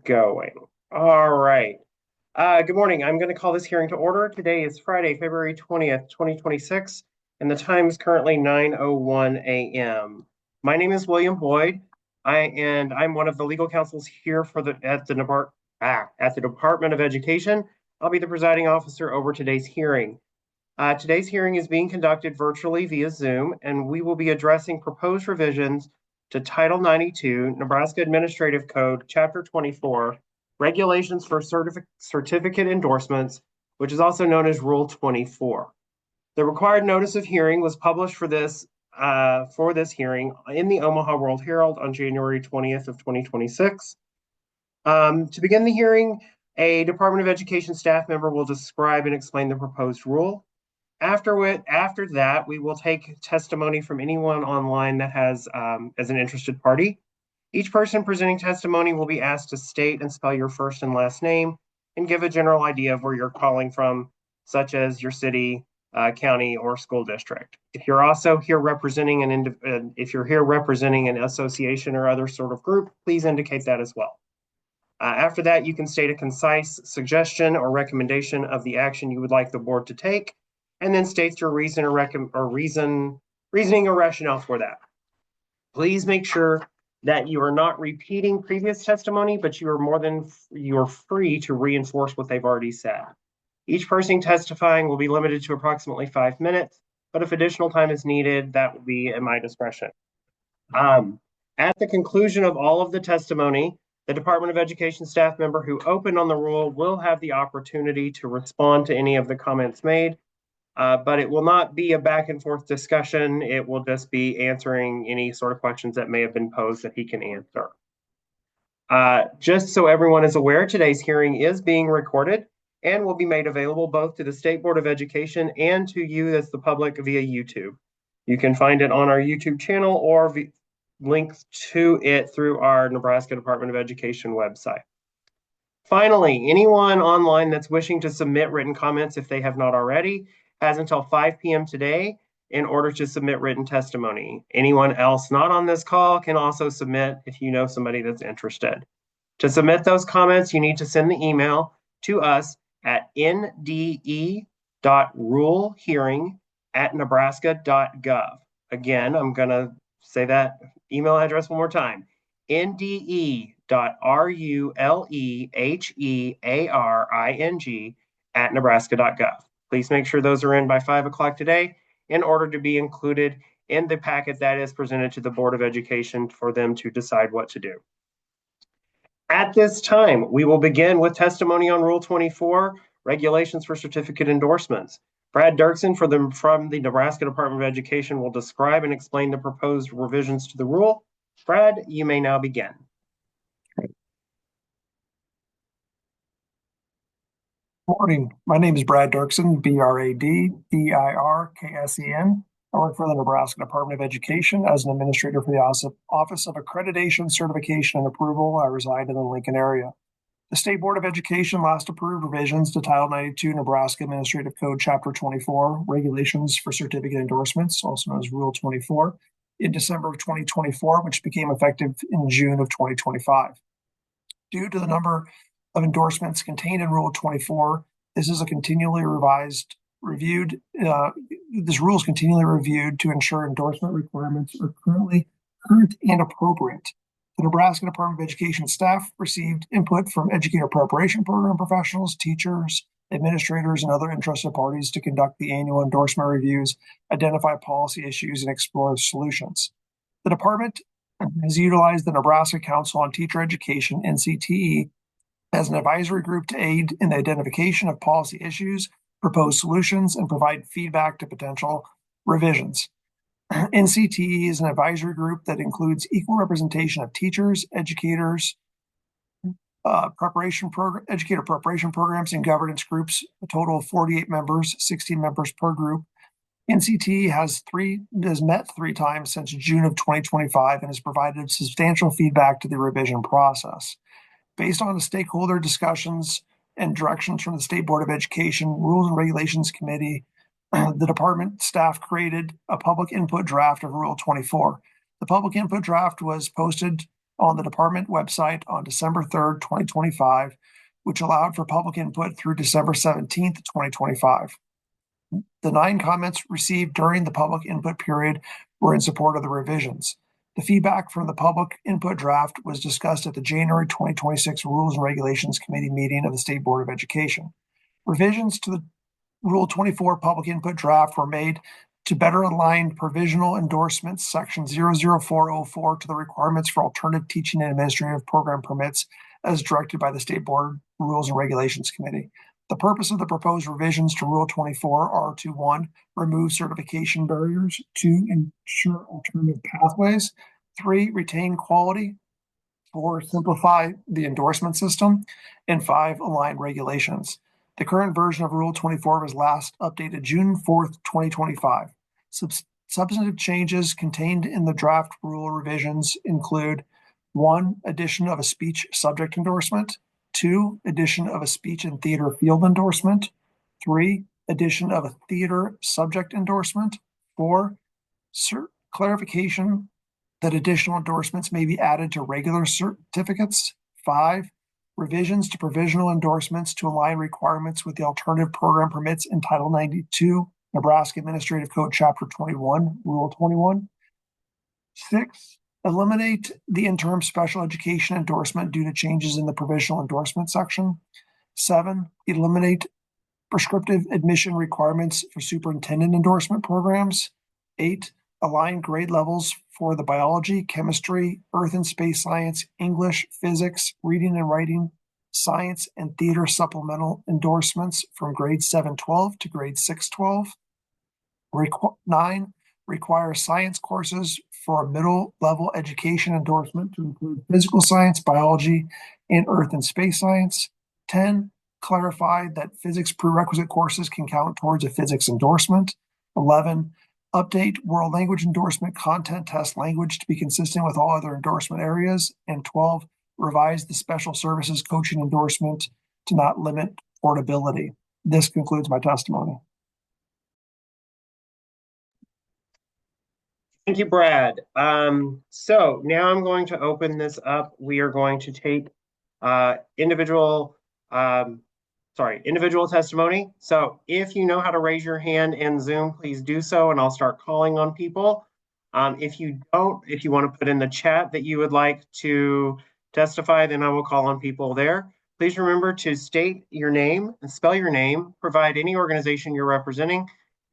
Going. All right. Good morning. I'm going to call this hearing to order. Today is Friday, February 20th, 2026, and the time is currently 9:01 a.m. My name is William Boyd. I'm one of the legal counsels here at the Department of Education. I'll be the presiding officer over today's hearing. Today's hearing is being conducted virtually via Zoom, and we will be addressing proposed revisions to Title 92, Nebraska Administrative Code, Chapter 24, Regulations for Certificate Endorsements, which is also known as Rule 24. The required notice of hearing was published for this hearing in the Omaha World Herald on January 20th of 2026. To begin the hearing, a Department of Education staff member will describe and explain the proposed rule. After that, we will take testimony from anyone online that has as an interested party. Each person presenting testimony will be asked to state and spell your first and last name and give a general idea of where you're calling from, such as your city, county, or school district. If you're here representing an association or other sort of group, please indicate that as well. After that, you can state a concise suggestion or recommendation of the action you would like the board to take, and then states your reasoning or rationale for that. Please make sure that you are not repeating previous testimony, but you're free to reinforce what they've already said. Each person testifying will be limited to approximately 5 minutes, but if additional time is needed, that will be at my discretion. At the conclusion of all of the testimony, the Department of Education staff member who opened on the rule will have the opportunity to respond to any of the comments made, but it will not be a back and forth discussion. It will just be answering any sort of questions that may have been posed that he can answer. Just so everyone is aware, today's hearing is being recorded and will be made available both to the State Board of Education and to you as the public via YouTube. You can find it on our YouTube channel or links to it through our Nebraska Department of Education website. Finally, anyone online that's wishing to submit written comments, if they have not already, has until 5 p.m. today in order to submit written testimony. Anyone else not on this call can also submit if you know somebody that's interested. To submit those comments, you need to send the email to us at nde.rulehearing@nebraska.gov. Again, I'm going to say that email address one more time. nde.rulehearing@nebraska.gov. Please make sure those are in by 5 o'clock today in order to be included in the packet that is presented to the Board of Education for them to decide what to do. At this time, we will begin with testimony on Rule 24, Regulations for Certificate Endorsements. Brad Dirksen from the Nebraska Department of Education will describe and explain the proposed revisions to the rule. Brad, you may now begin. Morning. My name is Brad Dirksen, BradDirksen. I work for the Nebraska Department of Education as an administrator for the Office of Accreditation, Certification, and Approval. I reside in the Lincoln area. The State Board of Education last approved revisions to Title 92 Nebraska Administrative Code Chapter 24, Regulations for Certificate Endorsements, also known as Rule 24, in December of 2024, which became effective in June of 2025. Due to the number of endorsements contained in Rule 24, this rule is continually reviewed to ensure endorsement requirements are current and appropriate. The Nebraska Department of Education staff received input from educator preparation program professionals, teachers, administrators, and other interested parties to conduct the annual endorsement reviews, identify policy issues, and explore solutions. The department has utilized the Nebraska Council on Teacher Education, NCTE, as an advisory group to aid in the identification of policy issues, propose solutions, and provide feedback to potential revisions. NCTE is an advisory group that includes equal representation of teachers, educators, educator preparation programs, and governance groups, a total of 48 members, 16 members per group. NCTE has met 3 times since June of 2025 and has provided substantial feedback to the revision process. Based on the stakeholder discussions and directions from the State Board of Education Rules and Regulations Committee, the department staff created a public input draft of Rule 24. The public input draft was posted on the department website on December 3rd, 2025, which allowed for public input through December 17th, 2025. The 9 comments received during the public input period were in support of the revisions. The feedback from the public input draft was discussed at the January 2026 Rules and Regulations Committee meeting of the State Board of Education. Revisions to the Rule 24 public input draft were made to better align provisional endorsements, section 00404, to the requirements for alternative teaching and administrative program permits as directed by the State Board Rules and Regulations Committee. The purpose of the proposed revisions to Rule 24 are to 1, remove certification barriers, 2, ensure alternative pathways, 3, retain quality, 4, simplify the endorsement system, and 5, align regulations. The current version of Rule 24 was last updated June 4th, 2025. Substantive changes contained in the draft rule revisions include 1, addition of a speech subject endorsement, 2, addition of a speech and theater field endorsement, 3, addition of a theater subject endorsement, 4, clarification that additional endorsements may be added to regular certificates, 5, revisions to provisional endorsements to align requirements with the alternative program permits in Title 92, Nebraska Administrative Code, Chapter 21, Rule 21. 6, eliminate the interim special education endorsement due to changes in the provisional endorsement section. 7, eliminate prescriptive admission requirements for superintendent endorsement programs. 8, align grade levels for the biology, chemistry, earth and space science, English, physics, reading and writing, science, and theater supplemental endorsements from grade 7-12 to grade 6-12. 9, require science courses for a middle level education endorsement to include physical science, biology, and earth and space science. 10, clarify that physics prerequisite courses can count towards a physics endorsement. 11, update world language endorsement content test language to be consistent with all other endorsement areas. And 12, revise the special services coaching endorsement to not limit portability. This concludes my testimony. Thank you, Brad. So now I'm going to open this up. We are going to take individual testimony. So if you know how to raise your hand in Zoom, please do so, and I'll start calling on people. If you don't, if you want to put in the chat that you would like to testify, then I will call on people there. Please remember to state your name and spell your name, provide any organization you're representing,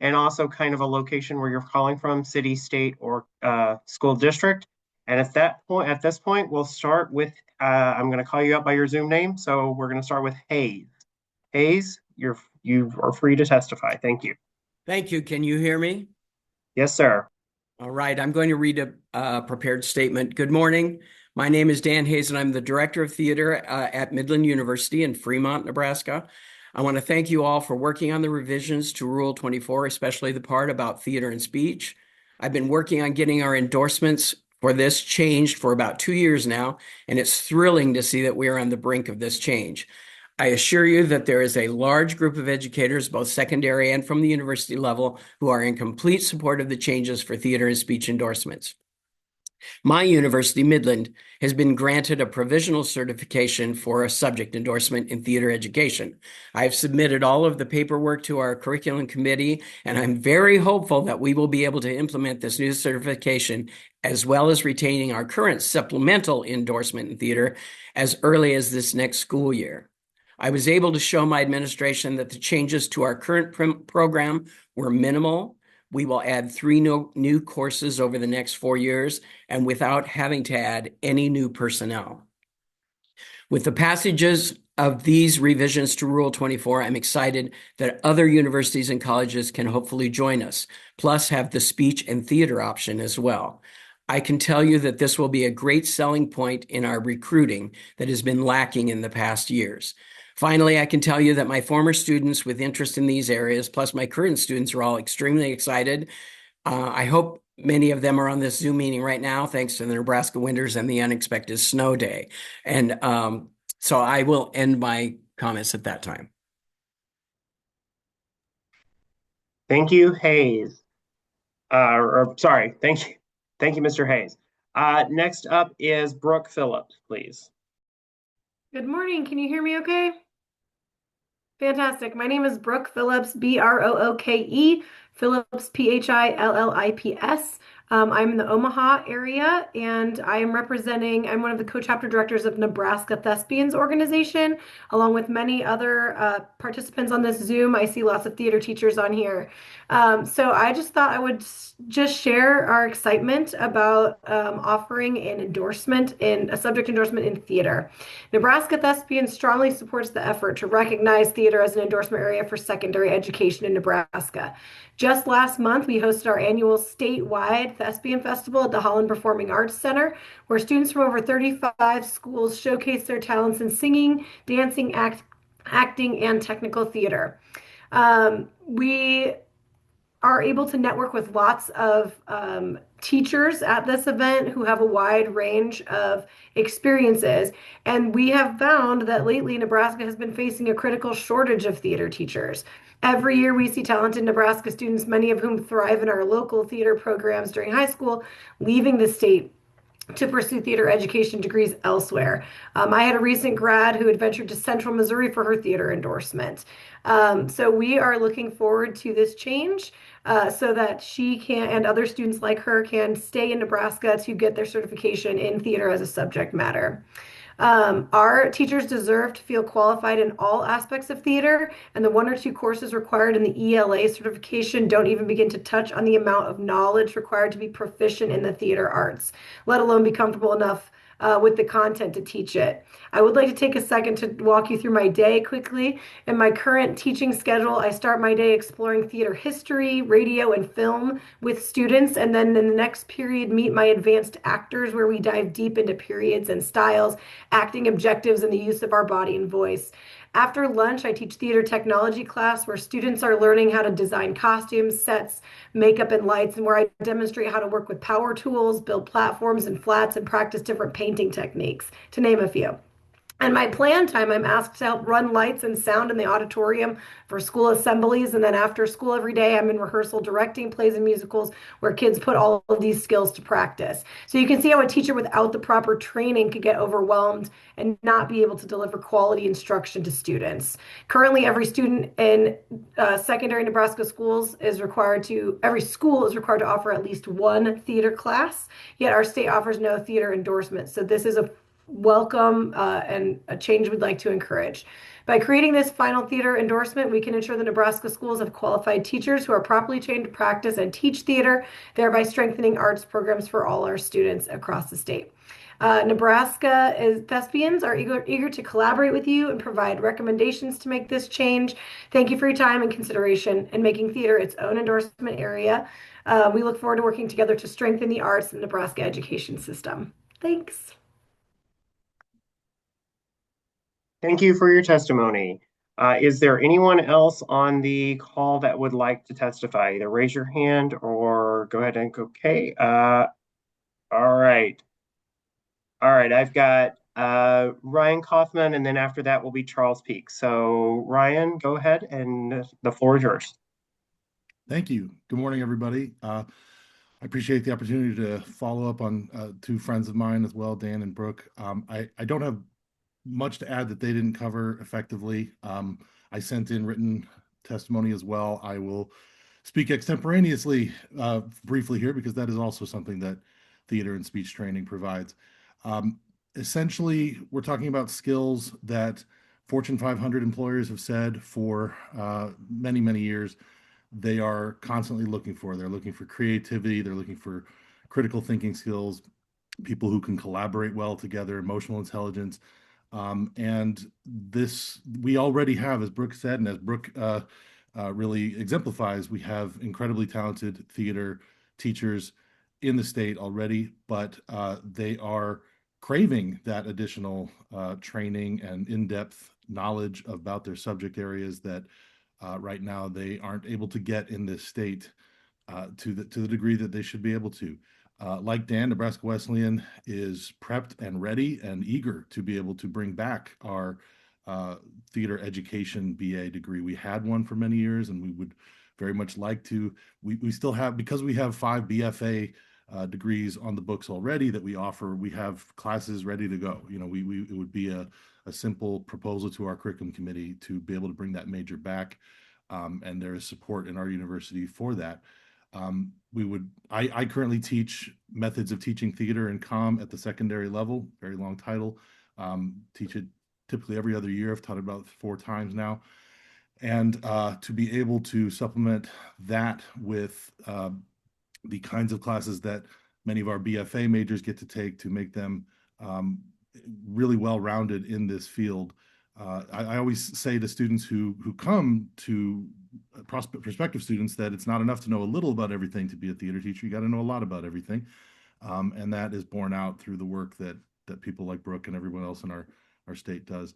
and also kind of a location where you're calling from, city, state, or school district. And at this point, we'll start with, I'm going to call you up by your Zoom name. So we're going to start with Hayes. Hayes, you are free to testify. Thank you. Thank you. Can you hear me? Yes, sir. All right. I'm going to read a prepared statement. Good morning. My name is Dan Hayes, and I'm the Director of Theater at Midland University in Fremont, Nebraska. I want to thank you all for working on the revisions to Rule 24, especially the part about theater and speech. I've been working on getting our endorsements for this changed for about 2 years now, and it's thrilling to see that we are on the brink of this change. I assure you that there is a large group of educators, both secondary and from the university level, who are in complete support of the changes for theater and speech endorsements. My university, Midland, has been granted a provisional certification for a subject endorsement in theater education. I've submitted all of the paperwork to our curriculum committee, and I'm very hopeful that we will be able to implement this new certification as well as retaining our current supplemental endorsement in theater as early as this next school year. I was able to show my administration that the changes to our current program were minimal. We will add 3 new courses over the next 4 years and without having to add any new personnel. With the passages of these revisions to Rule 24, I'm excited that other universities and colleges can hopefully join us, plus have the speech and theater option as well. I can tell you that this will be a great selling point in our recruiting that has been lacking in the past years. Finally, I can tell you that my former students with interest in these areas, plus my current students, are all extremely excited. I hope many of them are on this Zoom meeting right now, thanks to the Nebraska winters and the unexpected snow day. And so I will end my comments at that time. Thank you, Hayes. Thank you, Mr. Hayes. Next up is Brooke Phillips, please. Good morning. Can you hear me okay? Fantastic. My name is Brooke Phillips, Brooke, Phillips, Phillips. I'm in the Omaha area and I'm one of the co-chapter directors of Nebraska Thespians Organization, along with many other participants on this Zoom. I see lots of theater teachers on here. So I just thought I would just share our excitement about offering a subject endorsement in theater. Nebraska Thespians strongly supports the effort to recognize theater as an endorsement area for secondary education in Nebraska. Just last month, we hosted our annual statewide Thespian Festival at the Holland Performing Arts Center, where students from over 35 schools showcased their talents in singing, dancing, acting, and technical theater. We are able to network with lots of teachers at this event who have a wide range of experiences. And we have found that lately Nebraska has been facing a critical shortage of theater teachers. Every year we see talented Nebraska students, many of whom thrive in our local theater programs during high school, leaving the state to pursue theater education degrees elsewhere. I had a recent grad who had ventured to Central Missouri for her theater endorsement. So we are looking forward to this change so that she can and other students like her can stay in Nebraska to get their certification in theater as a subject matter. Our teachers deserve to feel qualified in all aspects of theater, and the 1 or 2 courses required in the ELA certification don't even begin to touch on the amount of knowledge required to be proficient in the theater arts, let alone be comfortable enough with the content to teach it. I would like to take a second to walk you through my day quickly. In my current teaching schedule, I start my day exploring theater history, radio, and film with students, and then in the next period, meet my advanced actors, where we dive deep into periods and styles, acting objectives, and the use of our body and voice. After lunch, I teach theater technology class where students are learning how to design costumes, sets, makeup, and lights, and where I demonstrate how to work with power tools, build platforms and flats, and practice different painting techniques, to name a few. And my plan time, I'm asked to help run lights and sound in the auditorium for school assemblies. And then after school every day, I'm in rehearsal directing plays and musicals where kids put all of these skills to practice. So you can see how a teacher without the proper training could get overwhelmed and not be able to deliver quality instruction to students. Currently, every student in secondary Nebraska schools every school is required to offer at least one theater class, yet our state offers no theater endorsement. So this is a welcome and a change we'd like to encourage. By creating this final theater endorsement, we can ensure the Nebraska schools have qualified teachers who are properly trained to practice and teach theater, thereby strengthening arts programs for all our students across the state. Nebraska Thespians are eager to collaborate with you and provide recommendations to make this change. Thank you for your time and consideration in making theater its own endorsement area. We look forward to working together to strengthen the arts in the Nebraska education system. Thanks. Thank you for your testimony. Is there anyone else on the call that would like to testify? Either raise your hand or go ahead and okay. All right. All right, I've got Ryan Kaufman, and then after that will be Charles Peak. So Ryan, go ahead, and the floor is yours. Thank you. Good morning, everybody. I appreciate the opportunity to follow up on 2 friends of mine as well, Dan and Brooke. I don't have much to add that they didn't cover effectively. I sent in written testimony as well. I will speak extemporaneously briefly here because that is also something that theater and speech training provides. Essentially, we're talking about skills that Fortune 500 employers have said for many, many years they are constantly looking for. They're looking for creativity. They're looking for critical thinking skills, people who can collaborate well together, emotional intelligence. And this we already have, as Brooke said, and as Brooke really exemplifies, we have incredibly talented theater teachers in the state already, but they are craving that additional training and in-depth knowledge about their subject areas that right now they aren't able to get in this state to the degree that they should be able to. Like Dan, Nebraska Wesleyan is prepped and ready and eager to be able to bring back our theater education BA degree. We had one for many years, and we would very much like to. We still have, because we have 5 BFA degrees on the books already that we offer. We have classes ready to go. You know, it would be a simple proposal to our curriculum committee to be able to bring that major back. And there is support in our university for that. I currently teach methods of teaching theater and comm at the secondary level, very long title. Teach it typically every other year. I've taught it about 4 times now. And to be able to supplement that with the kinds of classes that many of our BFA majors get to take to make them really well-rounded in this field. I always say to students who come to prospective students that it's not enough to know a little about everything to be a theater teacher. You got to know a lot about everything. And that is borne out through the work that people like Brooke and everyone else in our state does.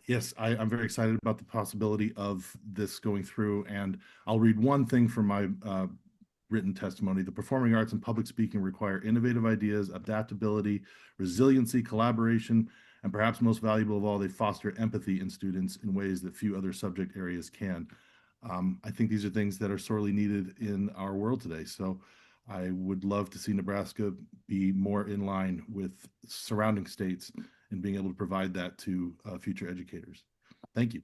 Yes, I'm very excited about the possibility of this going through, and I'll read one thing from my written testimony. The performing arts and public speaking require innovative ideas, adaptability, resiliency, collaboration, and perhaps most valuable of all, they foster empathy in students in ways that few other subject areas can. I think these are things that are sorely needed in our world today. So I would love to see Nebraska be more in line with surrounding states and being able to provide that to future educators. Thank you.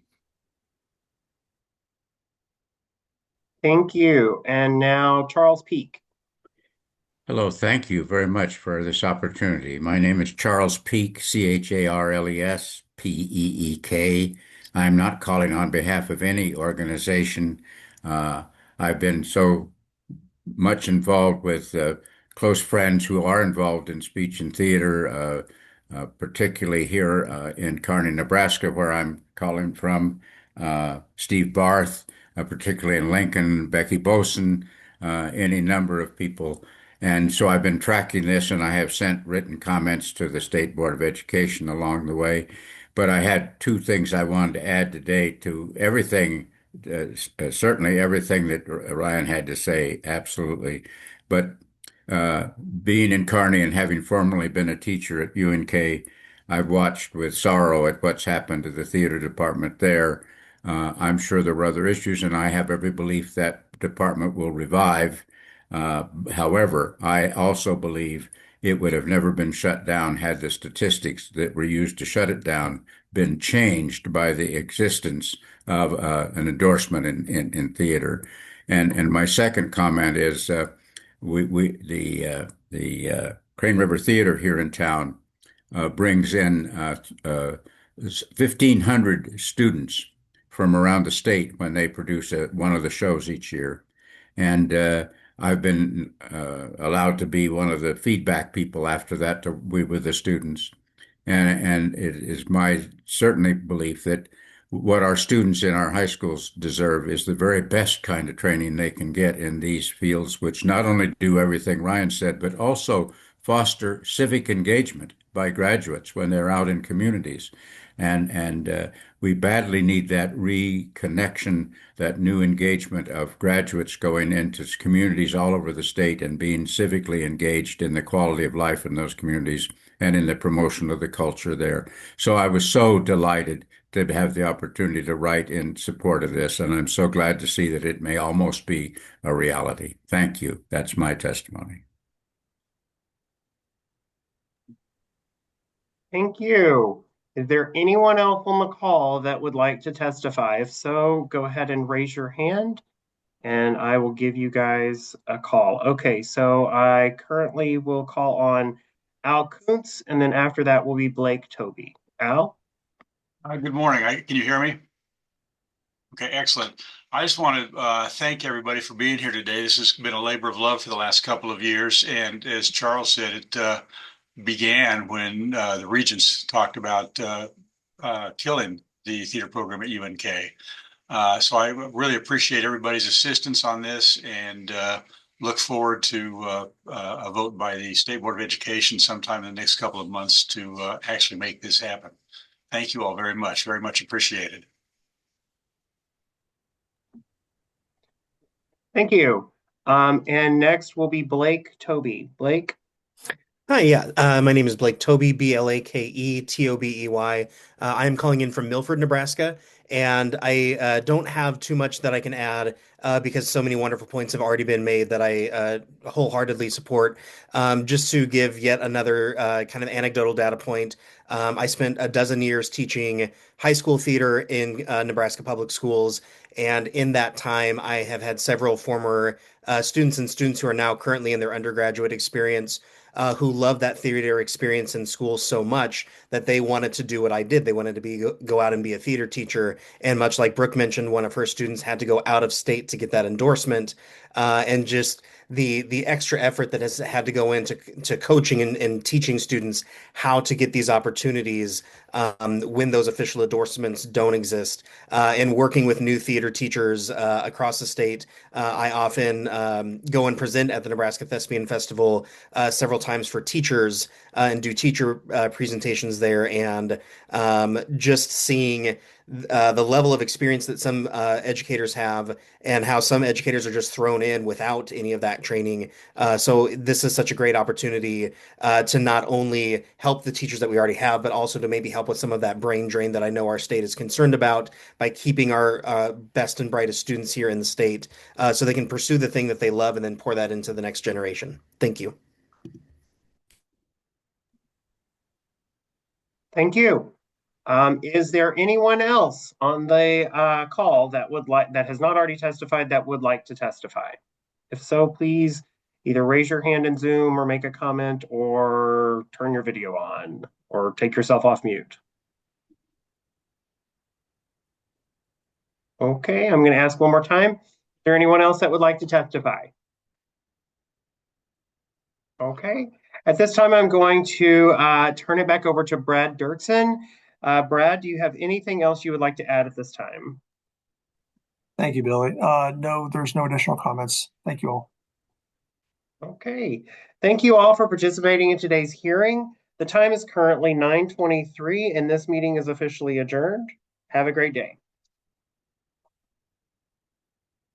Thank you. And now Charles Peak. Hello, thank you very much for this opportunity. My name is Charles Peek, Charles Peek. I'm not calling on behalf of any organization. I've been so much involved with close friends who are involved in speech and theater, particularly here in Kearney, Nebraska, where I'm calling from. Steve Barth, particularly in Lincoln, Becky Boson, any number of people. And so I've been tracking this, and I have sent written comments to the State Board of Education along the way. But I had 2 things I wanted to add today to everything, certainly everything that Ryan had to say, absolutely. But being in Kearney and having formerly been a teacher at UNK, I've watched with sorrow at what's happened to the theater department there. I'm sure there were other issues, and I have every belief that department will revive. However, I also believe it would have never been shut down had the statistics that were used to shut it down been changed by the existence of an endorsement in theater. And my second comment is the Crane River Theater here in town brings in 1,500 students from around the state when they produce one of the shows each year. And I've been allowed to be one of the feedback people after that to be with the students. And it is my certainly belief that what our students in our high schools deserve is the very best kind of training they can get in these fields, which not only do everything Ryan said, but also foster civic engagement by graduates when they're out in communities. And we badly need that reconnection, that new engagement of graduates going into communities all over the state and being civically engaged in the quality of life in those communities and in the promotion of the culture there. So I was so delighted to have the opportunity to write in support of this, and I'm so glad to see that it may almost be a reality. Thank you. That's my testimony. Thank you. Is there anyone else on the call that would like to testify? If so, go ahead and raise your hand and I will give you guys a call. Okay, so I currently will call on Al Kuntz, and then after that will be Blake Toby. Al? Good morning. Can you hear me? Okay, excellent. I just want to thank everybody for being here today. This has been a labor of love for the last couple of years. And as Charles said, it began when the regents talked about killing the theater program at UNK. So I really appreciate everybody's assistance on this and look forward to a vote by the State Board of Education sometime in the next couple of months to actually make this happen. Thank you all very much appreciated. Thank you. And next will be Blake Toby. Blake? Hi, yeah. My name is Blake Toby, Blaketobey. I'm calling in from Milford, Nebraska, and I don't have too much that I can add because so many wonderful points have already been made that I wholeheartedly support. Just to give yet another kind of anecdotal data point, I spent a dozen years teaching high school theater in Nebraska public schools, and in that time, I have had several former students and students who are now currently in their undergraduate experience who loved that theater experience in school so much that they wanted to do what I did. They wanted to go out and be a theater teacher. And much like Brooke mentioned, one of her students had to go out of state to get that endorsement. And just the extra effort that has had to go into coaching and teaching students how to get these opportunities when those official endorsements don't exist. And working with new theater teachers across the state, I often go and present at the Nebraska Thespian Festival several times for teachers and do teacher presentations there. And just seeing the level of experience that some educators have and how some educators are just thrown in without any of that training. So this is such a great opportunity to not only help the teachers that we already have, but also to maybe help with some of that brain drain that I know our state is concerned about by keeping our best and brightest students here in the state so they can pursue the thing that they love and then pour that into the next generation. Thank you. Thank you. Is there anyone else on the call that has not already testified that would like to testify? If so, please either raise your hand in Zoom or make a comment or turn your video on or take yourself off mute. Okay, I'm going to ask one more time. Is there anyone else that would like to testify? Okay. At this time, I'm going to turn it back over to Brad Dirksen. Brad, do you have anything else you would like to add at this time? Thank you, Billy. No, there's no additional comments. Thank you all. Okay. Thank you all for participating in today's hearing. The time is currently 9:23 and this meeting is officially adjourned. Have a great day.